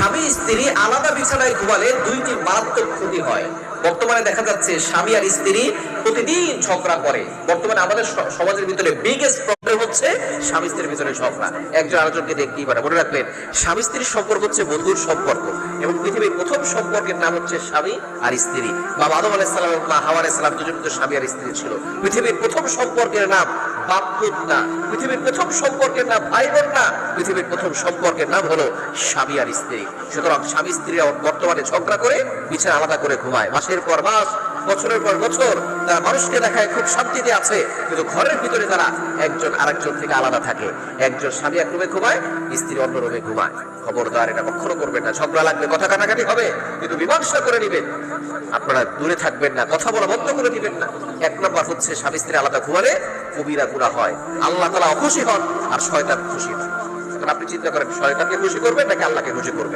স্বামী স্ত্রী আলাদা বিছানায় ঘুমালে দুইটি মারাত্মক ক্ষতি হয়। বর্তমানে দেখা যাচ্ছে স্বামী আর স্ত্রী প্রতিদিন ঝগড়া করে। বর্তমানে আমাদের সমাজের ভিতরে বিগেস্ট প্রবলেম হচ্ছে স্বামী স্ত্রীর ভিতরে ঝগড়া, একজন আরেকজনকে দেখতেই পারে। মনে রাখবেন, স্বামী স্ত্রীর সম্পর্ক হচ্ছে বন্ধুর সম্পর্ক, এবং পৃথিবীর প্রথম সম্পর্কের নাম হচ্ছে স্বামী আর স্ত্রী। বাবা আদম আলাইহিস সালাম এবং মা হাওয়া আলাইহিস সালাম দুজন তো স্বামী আর স্ত্রী ছিল। পৃথিবীর প্রথম সম্পর্কের নাম বাপ পুত না, পৃথিবীর প্রথম সম্পর্কের নাম ভাই বোন না, পৃথিবীর প্রথম সম্পর্কের নাম হলো স্বামী আর স্ত্রী। সুতরাং স্বামী স্ত্রীরা বর্তমানে ঝগড়া করে বিছানা আলাদা করে ঘুমায়, মাসের পর মাস, বছরের পর বছর তারা মানুষকে দেখায় খুব শান্তিতে আছে, কিন্তু ঘরের ভিতরে তারা একজন আরেকজন থেকে আলাদা থাকে। একজন স্বামী এক রুমে ঘুমায়, স্ত্রী অন্য রুমে ঘুমায়। খবরদার, এটা কখনো করবেন না। ঝগড়া লাগবে, কথা কাটাকাটি হবে, কিন্তু মীমাংসা করে নেবেন। আপনারা দূরে থাকবেন না, কথা বলা বন্ধ করে দিবেন না। এক নম্বর হচ্ছে স্বামী স্ত্রী আলাদা ঘুমালে কবিরা গুনাহ হয়, আল্লাহ তাআলা অখুশি হন আর শয়তান খুশি হয়। এখন আপনি চিন্তা করেন, শয়তানকে খুশি করবেন নাকি আল্লাহকে খুশি করবেন?